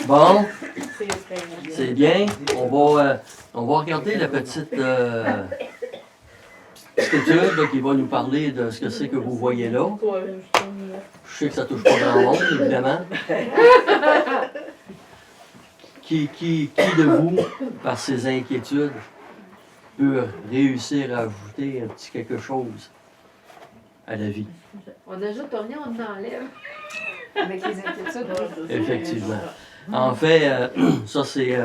Bon, c'est bien. On va regarder la petite étude là, qui va nous parler de ce que c'est que vous voyez là. Je sais que ça touche pas grand monde, évidemment. Qui de vous, par ses inquiétudes, peut réussir à ajouter un petit quelque chose à la vie? On n'ajoute rien, on enlève. Avec les inquiétudes. Effectivement. En fait, ça c'est...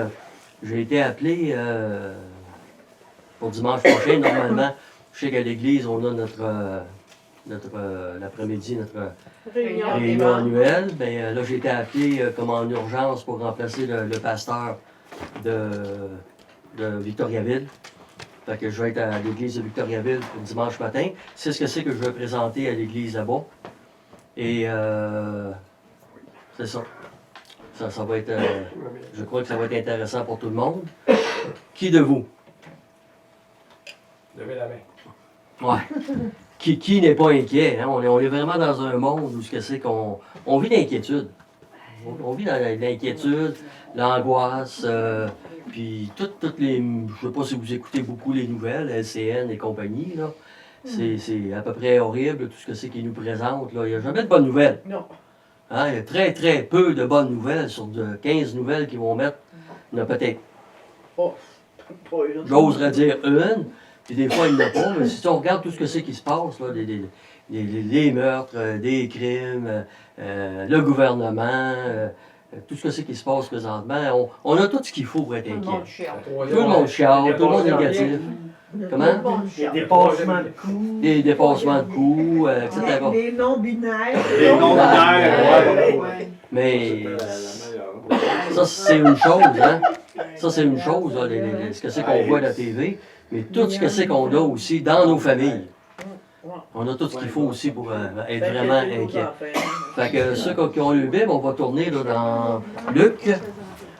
j'ai été appelé pour dimanche prochain. Normalement, je sais qu'à l'église, on a l'après-midi, notre réunion annuelle. Bien, là, j'ai été appelé comme en urgence pour remplacer le pasteur de Victoriaville. Fait que je vais être à l'église de Victoriaville pour dimanche matin. C'est ce que c'est que je vais présenter à l'église là-bas. Et c'est ça. Ça va être... je crois que ça va être intéressant pour tout le monde. Qui de vous? Levez la main. Ouais. Qui n'est pas inquiet? Hein? On est vraiment dans un monde où ce que c'est qu'on vit l'inquiétude. On vit dans l'inquiétude, l'angoisse, puis toutes les... Je ne sais pas si vous écoutez beaucoup les nouvelles, LCN et compagnie, là. C'est à peu près horrible, tout ce que c'est qu'ils nous présentent, là. Il n'y a jamais de bonnes nouvelles. Non. Hein? Il y a très, très peu de bonnes nouvelles. Sur 15 nouvelles qu'ils vont mettre, il y en a peut-être, j'oserais dire une, puis des fois, il n'y en a pas. Mais si on regarde tout ce que c'est qui se passe, là, les meurtres, des crimes, le gouvernement, tout ce que c'est qui se passe présentement, on a tout ce qu'il faut pour être inquiet. Tout le monde chiale, tout le monde est négatif. Comment? Des dépassements de coûts. Des dépassements de coûts, etc. Les non-binaires. Des non-binaires, Ouais. Mais ça, c'est une chose, hein? Ça, c'est une chose, là, ce que c'est qu'on voit à la TV, mais tout ce que c'est qu'on a aussi dans nos familles. On a tout ce qu'il faut aussi pour être vraiment inquiet. Fait que ceux qui ont lu le Bible, on va tourner là, dans Luc,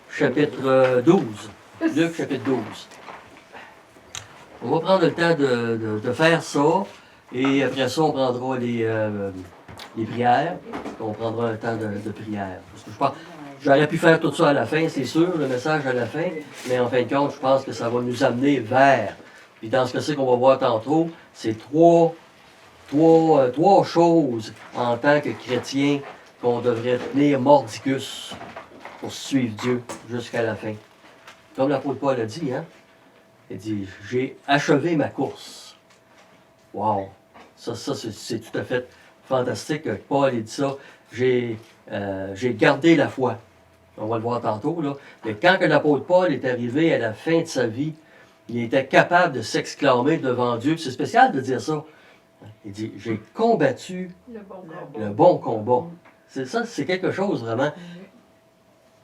chapitre 12. Luc, chapitre 12. On va prendre le temps de faire ça, et après ça, on prendra les prières, on prendra un temps de prière. Parce que je pense, j'aurais pu faire tout ça à la fin, c'est sûr, le message à la fin, mais en fin de compte, je pense que ça va nous amener vers. Puis dans ce que c'est qu'on va voir tantôt, c'est trois choses en tant que chrétien qu'on devrait tenir mordicus pour suivre Dieu jusqu'à la fin. Comme l'apôtre Paul a dit, hein? Il dit, j'ai achevé ma course. Wow! Ça c'est tout à fait fantastique que Paul ait dit ça. J'ai gardé la foi. On va le voir tantôt, là. Mais quand que l'apôtre Paul est arrivé à la fin de sa vie, il était capable de s'exclamer devant Dieu. C'est spécial de dire ça. Il dit, j'ai combattu le bon combat. C'est ça, c'est quelque chose vraiment.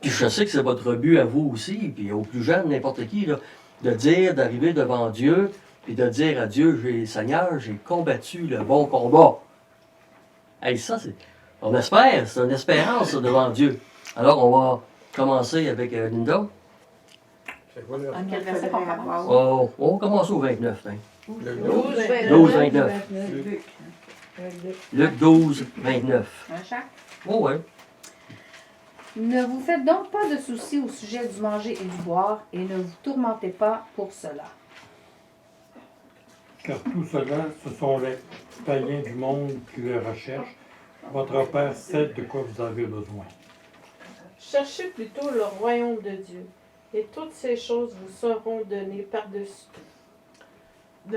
Puis je sais que c'est votre but à vous aussi, puis aux plus jeunes, n'importe qui, là, de dire, d'arriver devant Dieu, puis de dire à Dieu, Seigneur, j'ai combattu le bon combat. Hey, ça, on espère, c'est une espérance ça, devant Dieu. Alors, on va commencer avec Linda. C'est quoi là? En quel verset qu'on commence? On va commencer au 29. Hein. Le 12, 29. Luc 12, 29. Un chaque? Oh, ouais. Ne vous faites donc pas de soucis au sujet du manger et du boire, et ne vous tourmentez pas pour cela. Car tout cela, ce sont les païens du monde qui le recherchent. Votre Père sait de quoi vous avez besoin. Cherchez plutôt le royaume de Dieu, et toutes ces choses vous seront données par-dessus tout.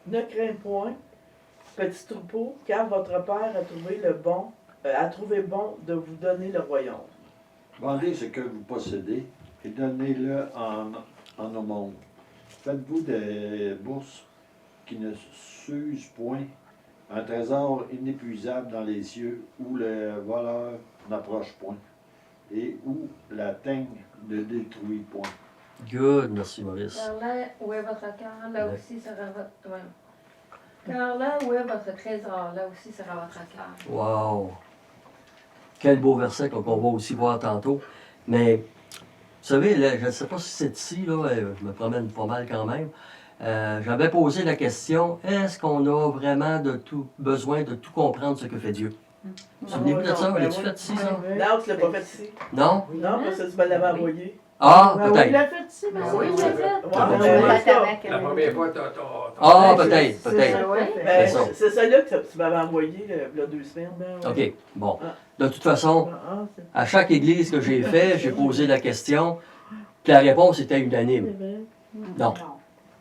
Ne crains point, petit troupeau, car votre Père a trouvé bon de vous donner le royaume. Vendez ce que vous possédez et donnez-le en aumône. Faites-vous des bourses qui ne s'usent point, un trésor inépuisable dans les cieux, où le voleur n'approche point, et où la teigne ne détruit point. Good, merci Maurice. Car là où est votre cœur, là aussi sera votre... Ouais. Car là où est votre trésor, là aussi sera votre cœur. Wow! Quel beau verset qu'on va aussi voir tantôt. Mais, vous savez, là, je ne sais pas si c'est ici, là, je me promène pas mal quand même. J'avais posé la question, est-ce qu'on a vraiment besoin de tout comprendre ce que fait Dieu? Souvenez-vous de ça? Ben L'as-tu oui. fait ici, ça? Non, tu l'as pas fait ici. Non? Non, parce que tu me l'avais envoyé. Ah, Ben oui, il peut-être. l'a fait ici, mais Ah oui, oui, il l'a oui. fait. Ouais, Ah, mais ben, en La tout cas, tabac, La première fois, t'as. Ah, Ben, peut-être, c'est peut-être. ça, ouais. ben, C'est ça. c'est celle-là que tu m'avais envoyé il y a 2 semaines. OK, bon. Ah. De toute façon, Ah, c'est à chaque église que j'ai fait, j'ai posé la question, puis la réponse était unanime. vrai. Non.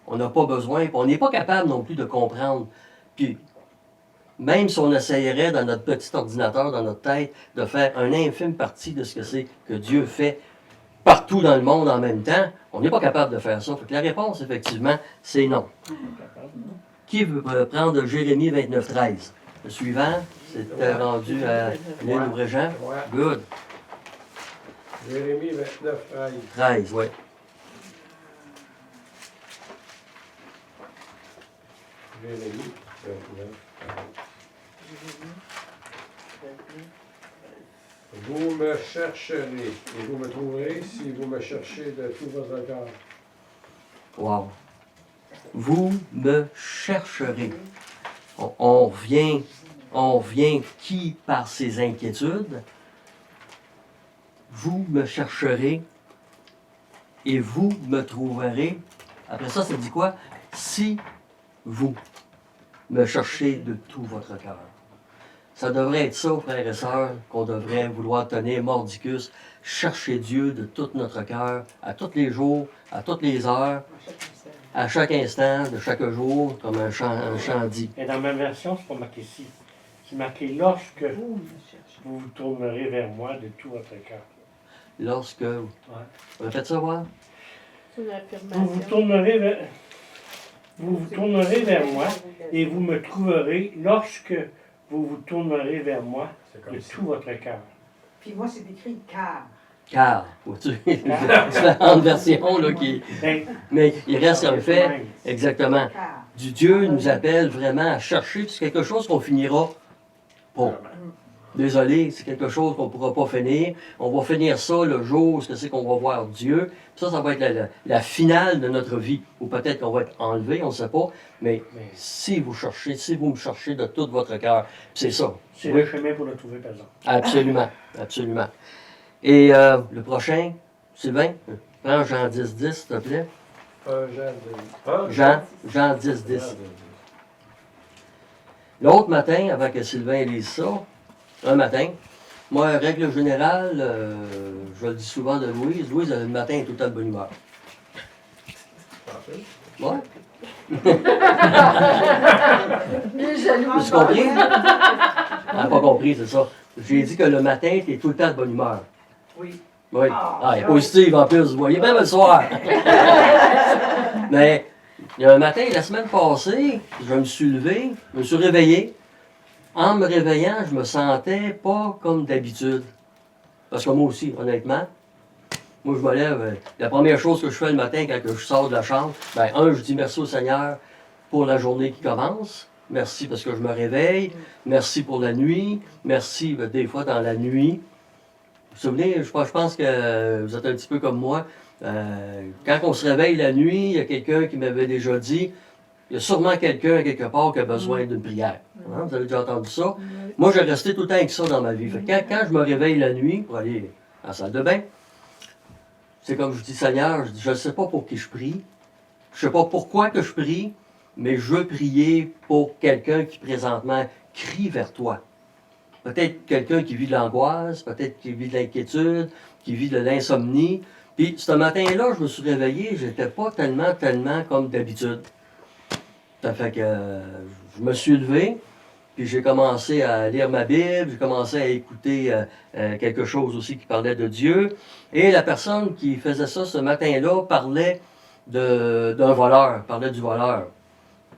On n'a pas besoin, puis on n'est pas capable non plus de comprendre. Puis, même si on essayerait dans notre petit ordinateur, dans notre tête, de faire un infime partie de ce que c'est que Dieu fait partout dans le monde en même temps, on n'est pas capable de faire ça. Fait que la réponse, effectivement, c'est non. Qui veut prendre Jérémie 29, 13? Le suivant, c'était rendu à l'île ou Régent. Ouais. Good. Jérémie 29, 13. 13, oui. Jérémie 29, 13. Vous me chercherez et vous me trouverez si vous me cherchez de tout votre cœur. Wow. Vous me chercherez. On vient qui par ses inquiétudes? Vous me chercherez et vous me trouverez. Après ça, ça dit quoi? Si vous me cherchez de tout votre cœur. Ça devrait être ça, frères et sœurs, qu'on devrait vouloir tenir mordicus, chercher Dieu de tout notre cœur, à tous les jours, à toutes les heures, à chaque instant, de chaque jour, comme un chant dit. Et dans ma version, c'est pas marqué ici. C'est marqué lorsque vous vous tournerez vers moi de tout votre cœur. Lorsque... Répète ça, voir. C'est une Vous vous affirmation. tournerez vers moi et vous me trouverez lorsque vous vous tournerez vers moi C'est de comme ça. tout votre cœur. Puis moi, c'est écrit car. Car, vois-tu, différentes versions, là, qui... Ben, Mais il reste un fait, même. exactement. Car. Du Dieu nous appelle vraiment à chercher, puis c'est quelque chose qu'on finira pas. Désolé, c'est quelque chose qu'on ne pourra pas finir. On va finir ça le jour où c'est qu'on va voir Dieu. Puis ça va être la finale de notre vie. Ou peut-être qu'on va être enlevé, on ne sait pas. Mais si vous me cherchez de tout votre cœur, c'est ça. C'est Oui. le chemin pour le trouver, par exemple. Absolument, absolument. Et le prochain, Sylvain, prends Jean 10, 10, s'il te plaît. Jean 10, 10. L'autre matin, avant que Sylvain lise ça, un matin, moi, règle générale, je le dis souvent de Louise, le matin, est tout le temps de bonne humeur. Ouais. Tu compris? Elle n'a pas compris, c'est ça. J'ai dit que le matin, tu es tout le temps de bonne humeur. Oui. Oui. Ah, elle est positive en plus, vous voyez, même le soir. Mais il y a un matin, la semaine passée, je me suis levé, je me suis réveillé. En me réveillant, je me sentais pas comme d'habitude. Parce que moi aussi, honnêtement, moi je me lève, la première chose que je fais le matin quand je sors de la chambre, je dis merci au Seigneur pour la journée qui commence. Merci parce que je me réveille. Merci pour la nuit. Merci des fois dans la nuit. Vous vous souvenez, je pense que vous êtes un petit peu comme moi. Quand on se réveille la nuit, il y a quelqu'un qui m'avait déjà dit, il y a sûrement quelqu'un quelque part qui a besoin d'une prière. Hein, vous avez déjà entendu ça? Moi, j'ai resté tout le temps avec ça dans ma vie. Fait que quand je me réveille la nuit pour aller à la salle de bain, c'est comme je dis, Seigneur, je ne sais pas pour qui je prie. Je ne sais pas pourquoi que je prie, mais je veux prier pour quelqu'un qui présentement crie vers toi. Peut-être quelqu'un qui vit de l'angoisse, peut-être qui vit de l'inquiétude, qui vit de l'insomnie. Puis ce matin-là, je me suis réveillé, j'étais pas tellement comme d'habitude. Ça fait que je me suis levé, puis j'ai commencé à lire ma Bible, j'ai commencé à écouter quelque chose aussi qui parlait de Dieu. Et la personne qui faisait ça ce matin-là parlait d'un voleur, parlait du voleur.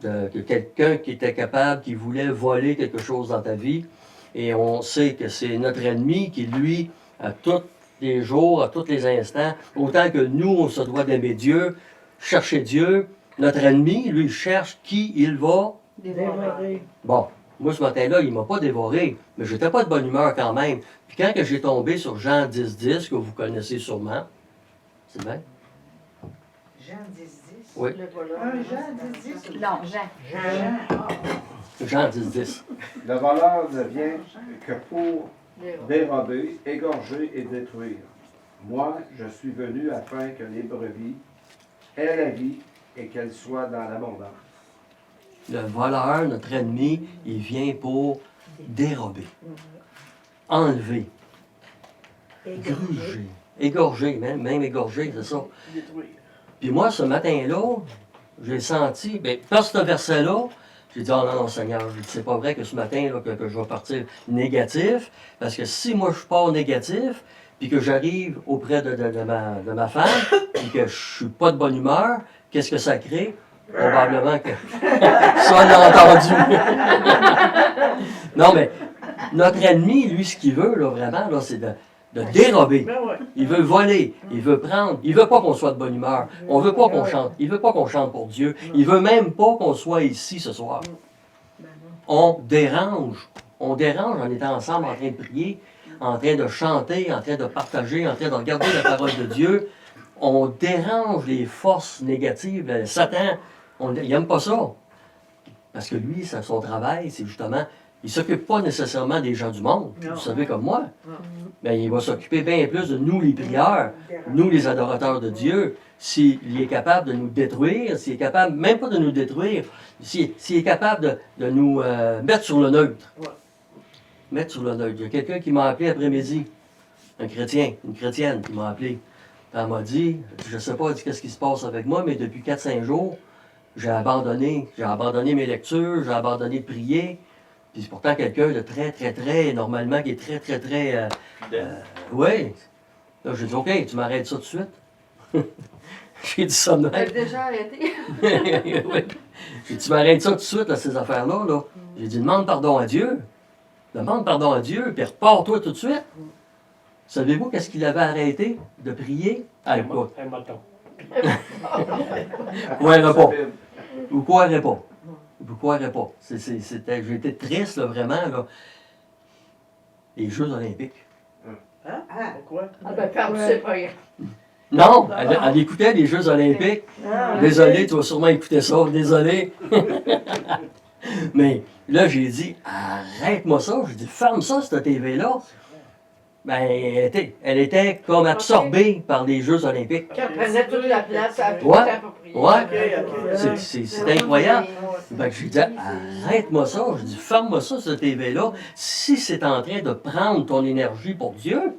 De quelqu'un qui était capable, qui voulait voler quelque chose dans ta vie. Et on sait que c'est notre ennemi qui, lui, à tous les jours, à tous les instants, autant que nous, on se doit d'aimer Dieu, chercher Dieu, notre ennemi, lui, cherche qui il va. dévoré. Bon, moi, ce matin-là, il ne m'a pas dévoré, mais je n'étais pas de bonne humeur quand même. Puis quand que j'ai tombé sur Jean 10, 10, que vous connaissez sûrement, c'est bien? Jean 10, 10. Oui. Le voleur. Un Jean 10, 10. Non, Jean. Jean. Jean 10, 10. Le voleur ne vient que pour dérober, égorger et détruire. Moi, je suis venu afin que les brebis aient la vie et qu'elles soient dans l'abondance. Le voleur, notre ennemi, il vient pour dérober, enlever, gruger, égorger, même égorger, c'est ça. Détruire. Puis moi, ce matin-là, j'ai senti, bien, par ce verset-là, j'ai dit, oh non, non, Seigneur, j'ai dit, c'est pas vrai que ce matin, là, que je vais partir négatif, parce que si moi je pars négatif, puis que j'arrive auprès de ma femme, puis que je suis pas de bonne humeur, qu'est-ce que ça crée? Probablement que ça, on l'a entendu. Non, mais notre ennemi, lui, ce qu'il veut, là, vraiment, là, c'est de dérober. Ben ouais. Il veut voler, il veut prendre, il veut pas qu'on soit de bonne humeur. On veut pas qu'on chante, il veut pas qu'on chante pour Dieu. Il veut même pas qu'on soit ici ce soir. On dérange en étant ensemble en train de prier, en train de chanter, en train de partager, en train de regarder la parole de Dieu. On dérange les forces négatives. Satan, il n'aime pas ça. Parce que lui, son travail, c'est justement, il ne s'occupe pas nécessairement des gens du monde. Non. Vous savez comme moi. Non. Mais il va s'occuper bien plus de nous, les prieurs, nous, les adorateurs de Dieu. S'il est capable de nous détruire, s'il est capable, même pas de nous détruire, s'il est capable de nous mettre sur le neutre. Ouais. Mettre sur le neutre. Il y a quelqu'un qui m'a appelé après-midi, un chrétien, une chrétienne qui m'a appelé. Elle m'a dit, je ne sais pas qu'est-ce qui se passe avec moi, mais depuis 4-5 jours, j'ai abandonné mes lectures, j'ai abandonné de prier. Puis c'est pourtant quelqu'un de très, normalement, qui est très, oui. Là, j'ai dit, OK, tu m'arrêtes ça tout de suite. J'ai dit ça de Elle a même. déjà arrêté. Oui. J'ai dit, tu m'arrêtes ça tout de suite, là, ces affaires-là. Là. J'ai dit, demande pardon à Dieu. Demande pardon à Dieu, puis repars-toi tout de suite. Savez-vous qu'est-ce qu'il avait arrêté de prier? Ah, écoute, Un moton. croirait pas. Vous croirez pas. Vous croirez pas. J'ai été triste, là, vraiment. Là. Les Jeux olympiques. Hein? Ah. Pourquoi? Ah ben, faire du c'est pas rien. Non, elle écoutait les Jeux olympiques. Ah, Désolé, tu vas sûrement écouter ça. Désolé. Mais là, j'ai dit, arrête-moi ça. J'ai dit, ferme ça, cette TV-là. Ben, elle était comme absorbée par les Jeux olympiques. Qui prenait toute la place à tout Ouais. approprié. Ouais. Ok. C'est incroyable. Ben, j'ai dit, arrête-moi ça. J'ai dit, ferme-moi ça, cette TV-là. Si c'est en train de prendre ton énergie pour Dieu,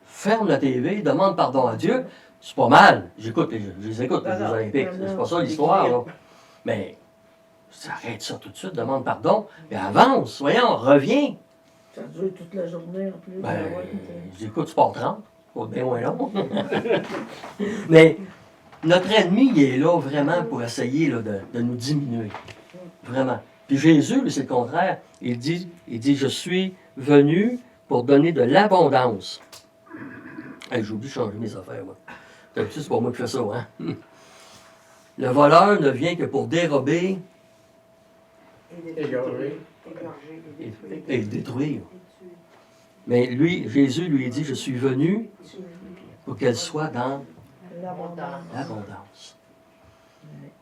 ferme la TV, demande pardon à Dieu. C'est pas mal. Je les écoute, les Jeux olympiques. C'est pas ça l'histoire, là. Mais, arrête ça tout de suite, demande pardon. Mais avance, voyons, reviens. Ça dure toute la journée en plus. Ben, j'écoute Sport 30, pas bien moins long. Mais notre ennemi, il est là vraiment pour essayer là, de nous diminuer. Vraiment. Puis Jésus, lui, c'est le contraire. Il dit, je suis venu pour donner de l'abondance. Hey, j'ai oublié de changer mes affaires, moi. D'habitude, c'est pas moi qui fais ça, hein? Le voleur ne vient que pour dérober Égorgé. et détruire. Mais lui, Jésus lui dit, je suis venu pour qu'elle soit dans l'abondance.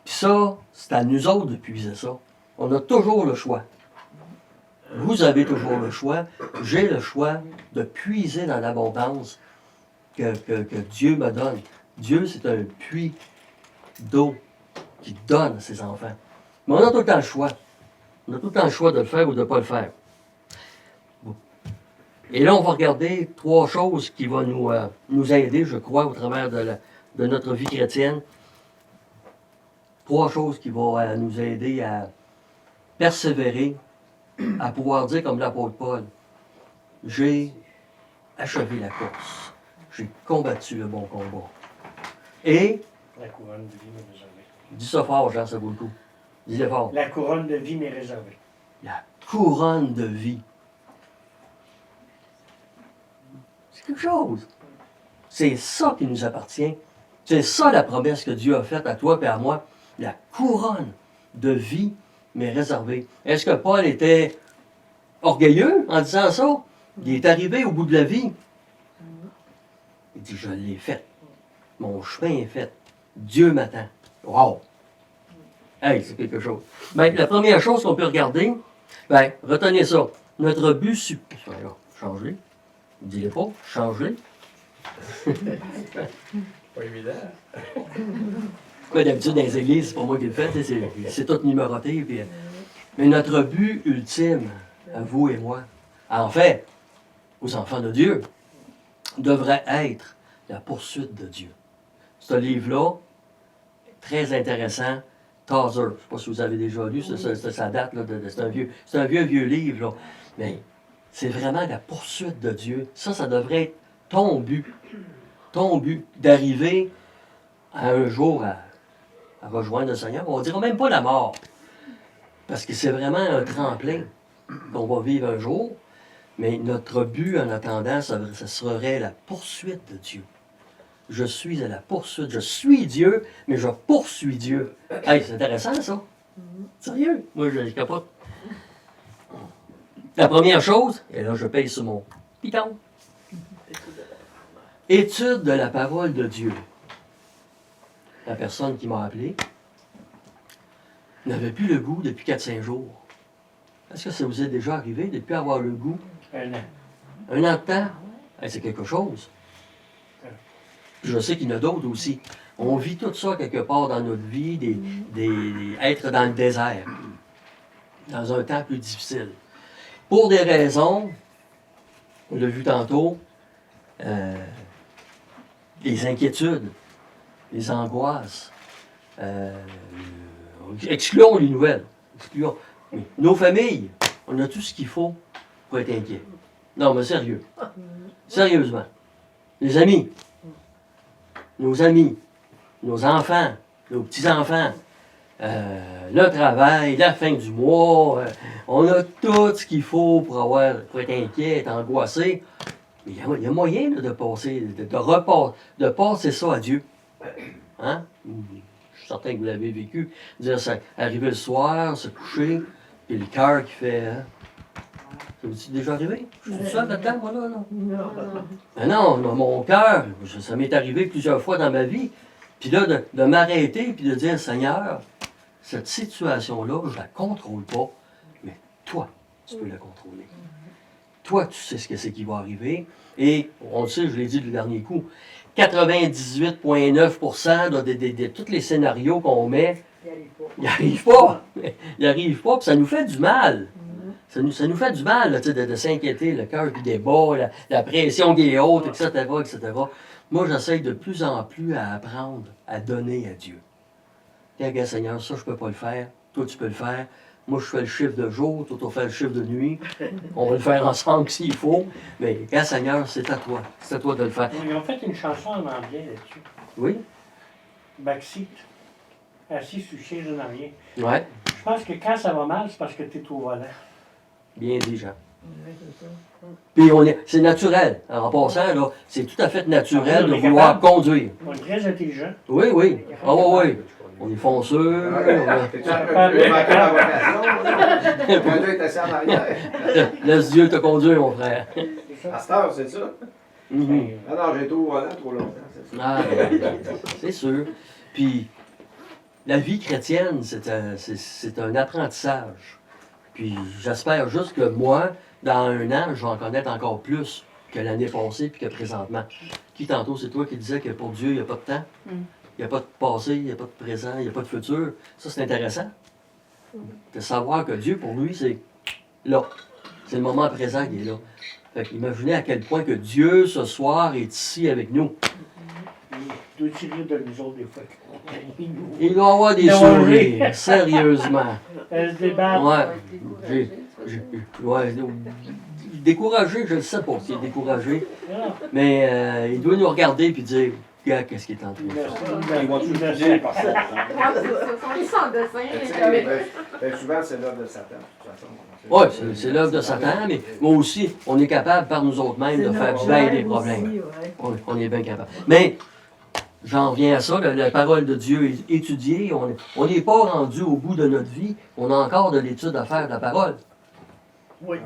Puis ça, c'est à nous autres de puiser ça. On a toujours le choix. Vous avez toujours le choix. J'ai le choix de puiser dans l'abondance que Dieu me donne. Dieu, c'est un puits d'eau qui donne à ses enfants. Mais on a tout le temps le choix. On a tout le temps le choix de le faire ou de ne pas le faire. Bon. Et là, on va regarder 3 choses qui vont nous aider, je crois, au travers de notre vie chrétienne. 3 choses qui vont nous aider à persévérer, à pouvoir dire comme l'apôtre Paul, j'ai achevé la course, j'ai combattu le bon combat. Et, La couronne de vie m'est réservée. dis ça fort, Jean, ça vaut le coup. Dis-le fort. La couronne de vie m'est réservée. La couronne de vie. C'est quelque chose. C'est ça qui nous appartient. C'est ça la promesse que Dieu a faite à toi et à moi. La couronne de vie m'est réservée. Est-ce que Paul était orgueilleux en disant ça? Il est arrivé au bout de la vie. Il dit, je l'ai fait. Mon chemin est fait. Dieu m'attend. Wow! Hey, c'est quelque chose. Ben, la première chose qu'on peut regarder, ben, retenez ça. Notre but changez. Dis-le pas, changez. Pas évident. Ben, d'habitude, dans les églises, c'est pas moi qui le fais, tu sais, c'est tout numéroté. Puis, mais notre but ultime, à vous et moi, en fait, aux enfants de Dieu, devrait être la poursuite de Dieu. Ce livre-là, très intéressant, Tazer. Je ne sais pas si vous avez déjà lu, ça date, là, c'est un vieux livre, là. Mais c'est vraiment la poursuite de Dieu. Ça devrait être ton but, d'arriver à un jour à rejoindre le Seigneur. On ne dira même pas la mort, parce que c'est vraiment un tremplin qu'on va vivre un jour, mais notre but en attendant, ça serait la poursuite de Dieu. Je suis à la poursuite. Je suis Dieu, mais je poursuis Dieu. Hey, c'est intéressant, ça. Sérieux? Moi, je capote. La première chose, et là, je paye sur mon piton. Étude de la parole de Dieu. La personne qui m'a appelé n'avait plus le goût depuis 4-5 jours. Est-ce que ça vous est déjà arrivé de ne plus avoir le goût? 1 an. 1 an de temps? Hey, c'est quelque chose. Je sais qu'il y en a d'autres aussi. On vit tout ça quelque part dans notre vie, être dans le désert, dans un temps plus difficile. Pour des raisons, on l'a vu tantôt, les inquiétudes, les angoisses. Excluons les nouvelles. Excluons. Mais nos familles, on a tout ce qu'il faut pour être inquiet. Non, mais sérieux. Sérieusement. Les amis, nos enfants, nos petits-enfants, le travail, la fin du mois, on a tout ce qu'il faut pour être inquiet, être angoissé. Mais il y a moyen là, de passer ça à Dieu. Hein? Je suis certain que vous l'avez vécu. Dire ça, arriver le soir, se coucher, et le cœur qui fait. Hein? Ça vous est déjà arrivé? Je suis seul là-dedans, moi, là? Mais non, mon cœur, ça m'est arrivé plusieurs fois dans ma vie. Puis là, de m'arrêter puis de dire, Seigneur, cette situation-là, je ne la contrôle pas, mais toi, tu peux la contrôler. Toi, tu sais ce que c'est qui va arriver. Et, on le sait, je l'ai dit le dernier coup, 98,9% de tous les scénarios qu'on met, ils n'arrivent pas. Ils n'arrivent pas, puis ça nous fait du mal. Ça nous fait du mal là, de s'inquiéter, le cœur qui débat, la pression qui est haute, etc., etc. Moi, j'essaie de plus en plus à apprendre à donner à Dieu. Regarde, Seigneur, ça, je ne peux pas le faire. Toi, tu peux le faire. Moi, je fais le chiffre de jour, toi, tu fais le chiffre de nuit. On va le faire ensemble s'il faut. Mais, regarde, Seigneur, c'est à toi. C'est à toi de le faire. Ils ont fait une chanson en anglais là-dessus. Oui? Backseat. Assis sur le siège en arrière. Ouais. Je pense que quand ça va mal, c'est parce que tu es au volant. Bien dit, Jean. Puis c'est naturel. En passant, là, c'est tout à fait naturel de vouloir conduire. On est très intelligent. Oui, oui. Ah oui, oui. On est fonceux. T'es-tu un peu plus manqué la vocation? Quand Dieu est assis en arrière. Laisse Dieu te conduire, mon frère. À cette heure, c'est ça? Mhm. Ah non, j'ai été au volant trop longtemps, c'est ça. Ah, c'est sûr. Puis, la vie chrétienne, c'est un apprentissage. Puis, j'espère juste que moi, dans 1 an, je vais en connaître encore plus que l'année passée puis que présentement. Qui tantôt, c'est toi qui disais que pour Dieu, il n'y a pas de temps? Il n'y a pas de passé, il n'y a pas de présent, il n'y a pas de futur. Ça, c'est intéressant. De savoir que Dieu, pour lui, c'est là. C'est le moment présent qui est là. Fait qu'imaginez à quel point que Dieu, ce soir, est ici avec nous. Il doit tirer de nous autres des fois. Il doit avoir des sourires, sérieusement. Elle se débat. Ouais. Découragé, je ne sais pas s'il est découragé. Mais il doit nous regarder et dire, regarde, qu'est-ce qu'il est en train de faire. Ils vont tout dire par ça. Souvent, c'est l'œuvre de Satan, de toute façon. Oui, c'est l'œuvre de Satan, mais moi aussi, on est capable par nous autres mêmes de faire bien des problèmes. On est bien capable. Mais, j'en reviens à ça, la parole de Dieu est étudiée. On n'est pas rendu au bout de notre vie. On a encore de l'étude à faire de la parole. Oui.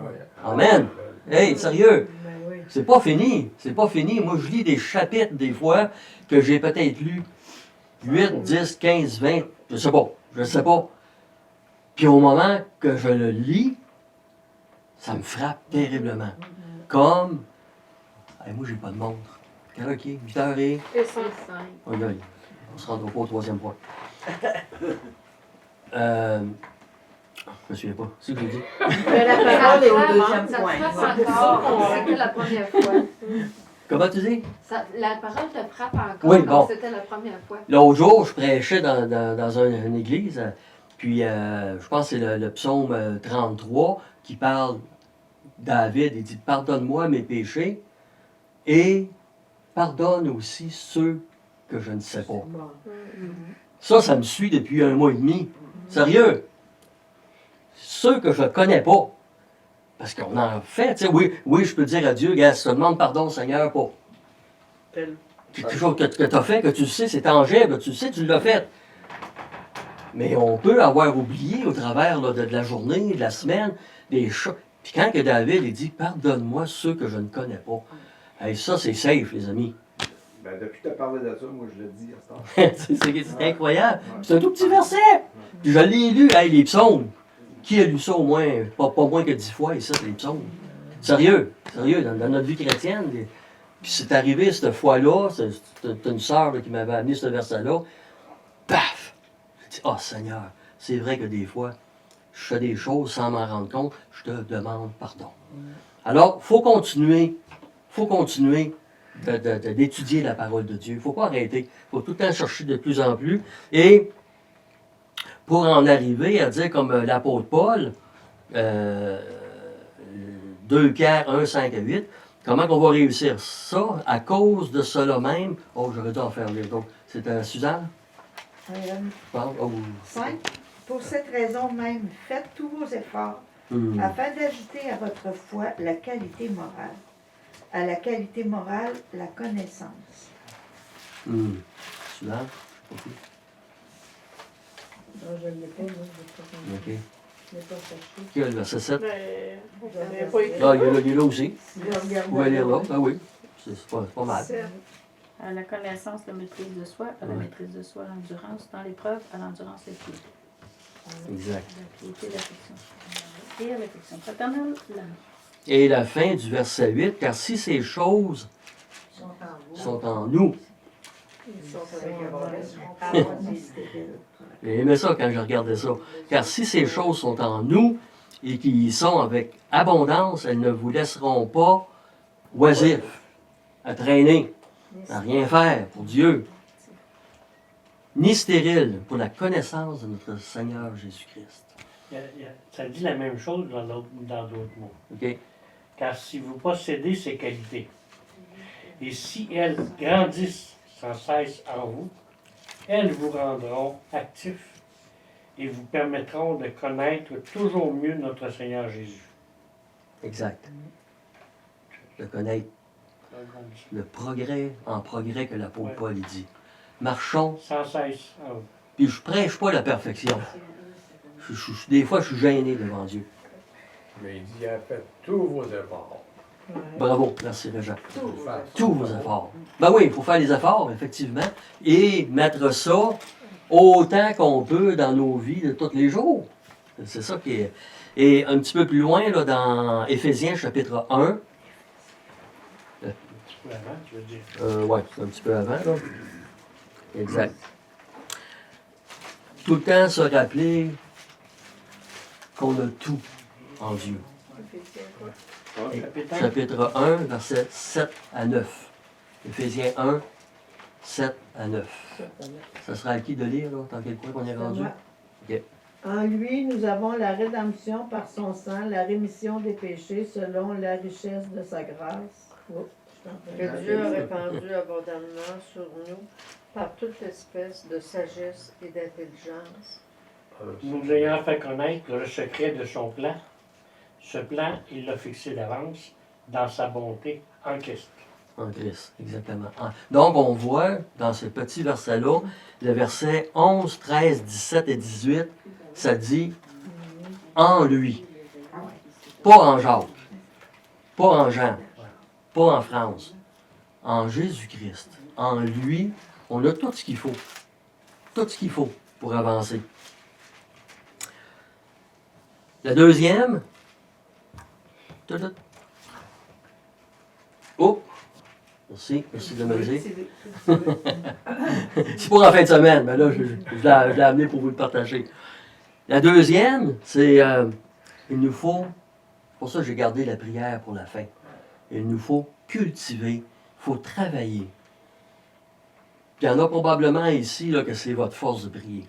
Amen. Hey, sérieux. C'est pas fini. C'est pas fini. Moi, je lis des chapitres, des fois, que j'ai peut-être lu 8, 10, 15, 20, je sais pas. Je ne sais pas. Puis au moment que je le lis, ça me frappe terriblement. Comme, moi j'ai pas de montre. Quelle heure qui est? 8h et... Et ça. Oh, là, on ne se rendra pas au troisième point. Je me souviens pas. C'est ce que j'ai dit. Mais la parole est au Ça deuxième te point. frappe encore, c'était la première fois. Comment tu dis? La parole te frappe encore, Oui, comme bon. c'était la première fois. L'autre jour, je prêchais dans une église, puis je pense que c'est le psaume 33 qui parle, David, il dit « Pardonne-moi mes péchés et pardonne aussi ceux que je ne sais pas. » Ça me suit depuis 1 mois et demi. Sérieux. Ceux que je ne connais pas. Parce qu'on en fait, tu sais, oui, je peux dire à Dieu, gars, si tu te demandes pardon, Seigneur, pour quelque chose que tu as fait, que tu sais, c'est tangible, tu sais, tu l'as fait. Mais on peut avoir oublié au travers là, de la journée, de la semaine, des choses. Puis quand que David il dit, pardonne-moi ceux que je ne connais pas. Hey, ça, c'est safe, les amis. Ben, depuis que tu as parlé de ça, moi, je le dis à ce temps. c'est incroyable. C'est un tout petit verset. Puis je l'ai lu, hey, les psaumes. Qui a lu ça au moins, pas moins que 10 fois, et ça, c'est les psaumes. Sérieux, dans notre vie chrétienne. Puis c'est arrivé cette fois-là, c'est une sœur là, qui m'avait amené ce verset-là. Paf! J'ai dit, oh Seigneur, c'est vrai que des fois, je fais des choses sans m'en rendre compte, je te demande pardon. Alors, il faut continuer d'étudier la parole de Dieu. Il ne faut pas arrêter. Il faut tout le temps chercher de plus en plus. Et pour en arriver à dire comme l'apôtre Paul, 2 Pierre 1, 5 à 8, comment on va réussir ça? À cause de cela même, j'aurais dû en faire les autres. C'était Suzanne? Je parle? 5. Pour cette raison même, faites tous vos efforts afin d'ajouter à votre foi la qualité morale. À la qualité morale, la connaissance. Suzanne? Non, je ne l'ai pas, moi, je OK. l'ai pas cherché. Qui a le verset 7? J'avais pas écrit. Ah, il est là aussi. Vous Vous pouvez lire là. Ah oui. C'est pas mal. À la connaissance, la maîtrise de soi, à la maîtrise de soi, l'endurance, dans l'épreuve, à l'endurance, la piété. Exact. La piété, l'affection. Et à l'affection fraternelle, l'amour. Et la fin du verset 8, car si ces choses sont en nous, j'ai aimé ça quand je regardais ça, car si ces choses sont en nous et qui y sont avec abondance, elles ne vous laisseront pas oisifs, à traîner, à rien faire pour Dieu, ni stériles pour la connaissance de notre Seigneur Jésus-Christ. Ça dit la même chose dans d'autres mots. OK? Car si vous possédez ces qualités, et si elles grandissent sans cesse en vous, elles vous rendront actifs et vous permettront de connaître toujours mieux notre Seigneur Jésus. Exact. De connaître le progrès en progrès que l'apôtre Paul dit. Marchons. Sans cesse en vous. Puis je prêche pas la perfection. Des fois, je suis gêné devant Dieu. Mais il dit, faites tous vos efforts. Bravo, merci Régent. Tous vos efforts. Ben oui, il faut faire les efforts, effectivement, et mettre ça autant qu'on peut dans nos vies de tous les jours. C'est ça qui est. Et un petit peu plus loin, là, dans Éphésiens chapitre 1. Un petit peu avant, tu veux dire. Oui, un petit peu avant, là. Exact. Tout le temps se rappeler qu'on a tout en Dieu. Chapitre 1, versets 7 à 9. Éphésiens 1, 7 à 9. Ça sera à qui de lire, là, dans quel point qu'on est rendu? Okay. En lui, nous avons la rédemption par son sang, la rémission des péchés selon la richesse de sa grâce. Que Dieu a répandu abondamment sur nous par toute espèce de sagesse et d'intelligence. Nous ayant fait connaître le secret de son plan, ce plan, il l'a fixé d'avance dans sa bonté en Christ. En Christ, exactement. Donc, on voit dans ce petit verset-là, le verset 11, 13, 17 et 18, ça dit « en lui ». Pas en Jacques, pas en Jean, pas en France, en Jésus-Christ. En lui, on a tout ce qu'il faut. Tout ce qu'il faut pour avancer. La deuxième. Oh! Merci de me le dire. C'est pour en fin de semaine, mais là, je l'ai amené pour vous le partager. La deuxième, c'est il nous faut, pour ça j'ai gardé la prière pour la fin, il nous faut cultiver, il faut travailler. Puis il y en a probablement ici là, que c'est votre force de prier.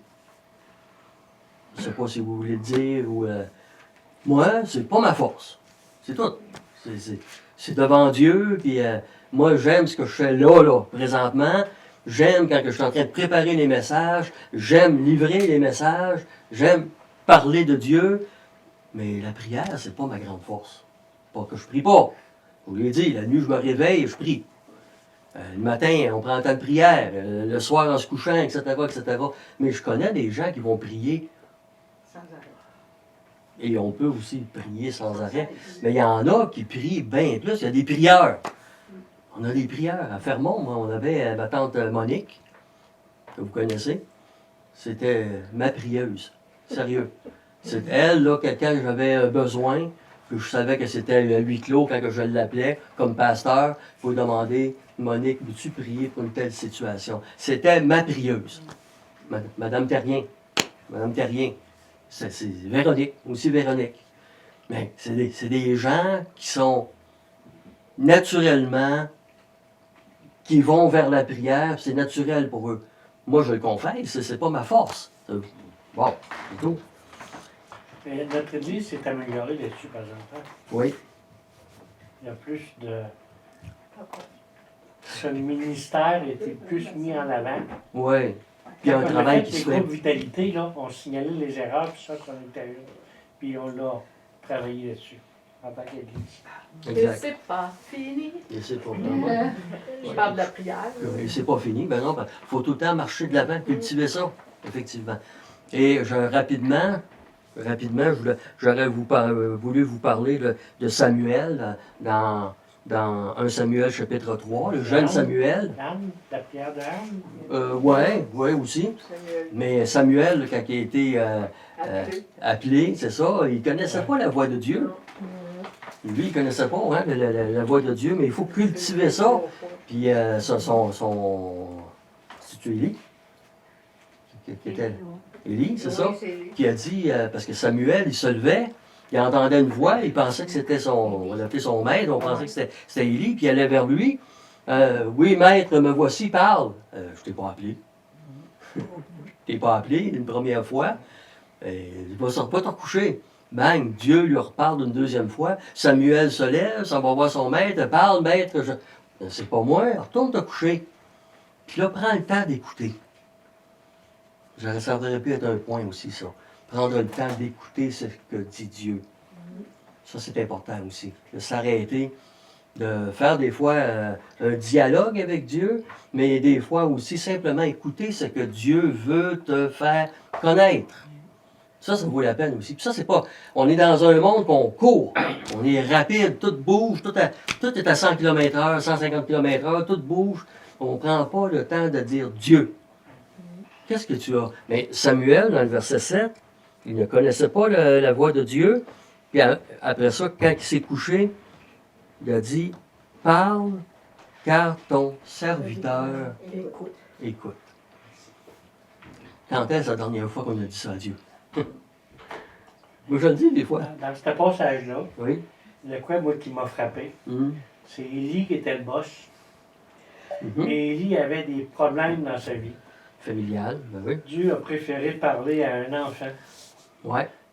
Je ne sais pas si vous voulez le dire ou... moi, c'est pas ma force. C'est tout. C'est devant Dieu, puis moi, j'aime ce que je fais là, présentement. J'aime quand je suis en train de préparer les messages. J'aime livrer les messages. J'aime parler de Dieu. Mais la prière, c'est pas ma grande force. Pas que je prie pas. Je vous l'ai dit, la nuit, je me réveille et je prie. Le matin, on prend un temps de prière. Le soir, en se couchant, etc., etc. Mais je connais des gens qui vont prier. Sans arrêt. Et on peut aussi prier sans arrêt. Mais il y en a qui prient bien plus. Il y a des prieurs. On a des prieurs. À Fermont, moi, on avait ma tante Monique, que vous connaissez. C'était ma prieuse. Sérieux. C'est elle, là, quand j'avais besoin, que je savais que c'était le huis clos, quand je l'appelais comme pasteur, il faut demander, Monique, veux-tu prier pour une telle situation? C'était ma prieuse. Madame Terrien. Madame Terrien. C'est Véronique, aussi Véronique. Mais c'est des gens qui sont naturellement, qui vont vers la prière, c'est naturel pour eux. Moi, je le confesse, c'est pas ma force. Bon, c'est tout. Et notre Église s'est améliorée là-dessus, par exemple. Hein? Oui. Il y a plus de... Ce ministère était plus mis en avant. Oui. Puis il y a un Quand travail on a qui fait se les fait. groupes vitalité, là, on signalait les erreurs, puis ça, qu'on était une. Puis on l'a travaillé là-dessus, en tant qu'Église. Et Exact. c'est pas fini. Et c'est pas Je parle de la prière. Et c'est pas fini. Ben non, il faut tout le temps marcher de l'avant, cultiver ça, effectivement. Et rapidement, j'aurais voulu vous parler de Samuel dans 1 Samuel chapitre 3, le jeune Samuel. Anne, la prière de Anne. Oui, aussi. Mais Samuel, quand il a été appelé, c'est ça, il ne connaissait pas la voix de Dieu. Lui, il ne connaissait pas hein, la voix de Dieu, mais il faut cultiver ça. Puis c'est-tu Élie? Qui était Élie, c'est ça? Qui a dit, parce que Samuel, il se levait, il entendait une voix, il pensait que c'était on appelait son maître, on pensait que c'était Élie, puis il allait vers lui. Oui, maître, me voici, parle. Je t'ai pas appelé. Je t'ai pas appelé une première fois. Il va pas te recoucher. Bang, Dieu lui reparle une deuxième fois. Samuel se lève, s'en va voir son maître, parle, maître, c'est pas moi, retourne te coucher. Puis là, prends le temps d'écouter. Ça aurait pu être un point aussi, ça. Prendre le temps d'écouter ce que dit Dieu. Ça, c'est important aussi. De s'arrêter, de faire des fois un dialogue avec Dieu, mais des fois aussi simplement écouter ce que Dieu veut te faire connaître. Ça vaut la peine aussi. Puis ça, c'est pas... On est dans un monde qu'on court. On est rapide, tout bouge, tout est à 100 km/h, 150 km/h, tout bouge. On ne prend pas le temps de dire Dieu. Qu'est-ce que tu as? Mais Samuel, dans le verset 7, il ne connaissait pas la voix de Dieu. Puis après ça, quand il s'est couché, il a dit, parle, car ton serviteur écoute. Quand est-ce la dernière fois qu'on a dit ça à Dieu? Moi, je le dis des fois. Dans ce passage-là, Oui. le quoi, moi, qui m'a frappé, c'est Élie qui était le boss. Et Élie avait des problèmes dans sa vie. Familial, ben oui. Dieu a préféré parler à un enfant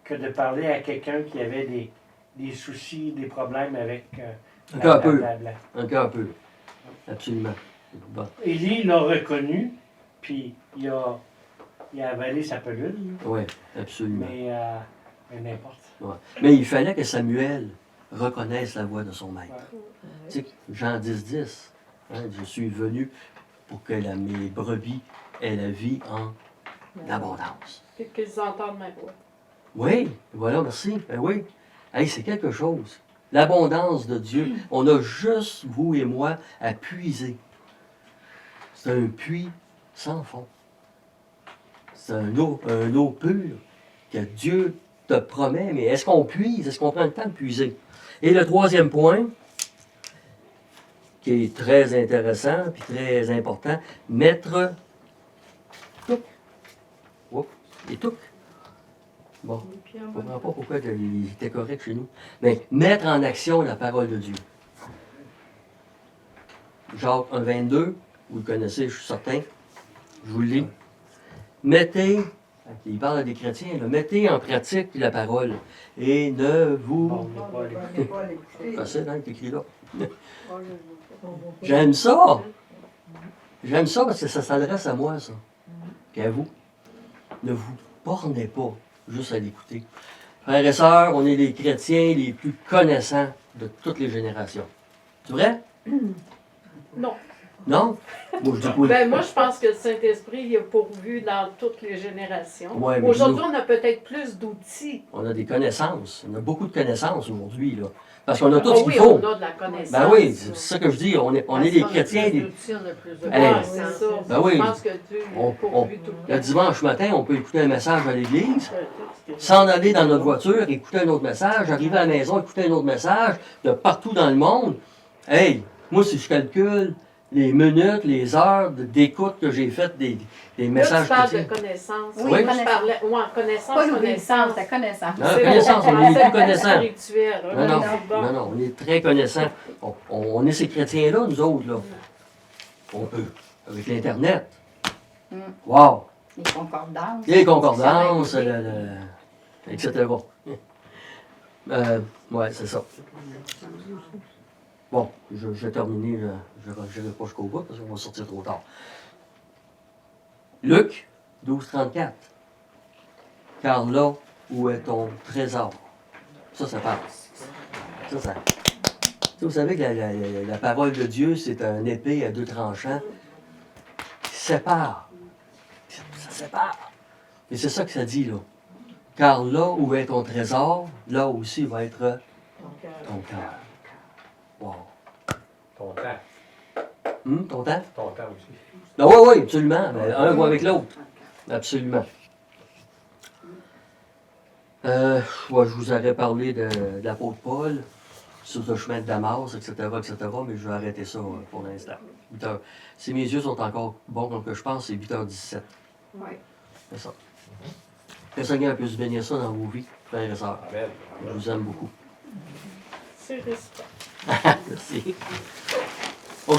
que de parler à quelqu'un qui avait des soucis, des problèmes avec Encore un peu. Absolument. Bon. Élie l'a reconnu, puis il a avalé sa pelule. Oui, absolument. Mais n'importe. Ouais. Mais il fallait que Samuel reconnaisse la voix de son maître. Tu sais, Jean 10, hein, je suis venu pour que mes brebis aient la vie en abondance. Et qu'ils entendent ma voix. Oui, voilà, merci. Ben oui. Hey, c'est quelque chose. L'abondance de Dieu. On a juste, vous et moi, à puiser. C'est un puits sans fond. C'est un eau pure que Dieu te promet, mais est-ce qu'on puise? Est-ce qu'on prend le temps de puiser? Et le troisième point, qui est très intéressant et très important, mettre touc. Oups, les toucs. Bon, je ne comprends pas pourquoi il était correct chez nous. Mais mettre en action la parole de Dieu. Jacques 1,22, vous le connaissez, je suis certain. Je vous le lis. Mettez, il parle à des chrétiens, là, mettez en pratique la parole et ne vous... Bon, on n'est pas allé. Facile, hein, c'est écrit là. J'aime ça. J'aime ça parce que ça s'adresse à moi, ça. Et à vous. Ne vous bornez pas juste à l'écouter. Frères et sœurs, on est les chrétiens les plus connaissants de toutes les générations. C'est vrai? Non. Non? Moi, je dis oui. Ben, moi, je pense que le Saint-Esprit il est pourvu dans toutes les générations. Ouais, mais Aujourd'hui, nous- on a peut-être plus d'outils. On a des connaissances. On a beaucoup de connaissances aujourd'hui, là. Parce qu'on a tout Ah ce qu'il oui, faut. on a de la connaissance. Ben oui, c'est ça que je dis. On est des chrétiens. On a des- plus d'outils, on a plus de Hey. Ouais, c'est ça. Ben oui. Je pense que Dieu On- est pourvu tout le Le temps. dimanche matin, on peut écouter un message à l'église, s'en aller dans notre voiture, écouter un autre message, arriver à la maison, écouter un autre message, de partout dans le monde. Hey, moi, si je calcule les minutes, les heures d'écoute que j'ai faites des Là, messages tu parles de chrétiens. connaissance. Oui, Moi, je connaissance. parlais... Ouais, connaissance, Pas l'obéissance, connaissance. la connaissance. Non, connaissance, on est plus connaissants. Spirituel. Non, non, c'est bon. non, non, on est très connaissants. On est ces chrétiens-là, nous autres, là. On peut, avec l'Internet. Mm. Wow! Les concordances. Les concordances, dictionnaires. etc. Ouais, c'est ça. Bon, je vais terminer, je n'irai pas jusqu'au bout parce qu'on va sortir trop tard. Luc 12,34. Car là où est ton trésor? Ça parle. Ça. Vous savez que la parole de Dieu, c'est un épée à deux tranchants qui sépare. Ça sépare. Et c'est ça que ça dit, là. Car là où est ton trésor, là aussi va être ton cœur. Wow. Ton temps. Ton temps? Ton temps aussi. Ah oui, oui, absolument. Mais un va avec l'autre. Absolument. Ouais, je vous aurais parlé de l'apôtre Paul sur le chemin de Damas, etc., mais je vais arrêter ça pour l'instant. 8 heures. Si mes yeux sont encore bons comme que je pense, c'est 8h17. Oui. C'est ça. Que le Seigneur puisse bénir ça dans vos vies, frères et sœurs. Amen. Je vous aime beaucoup. C'est respect. Merci.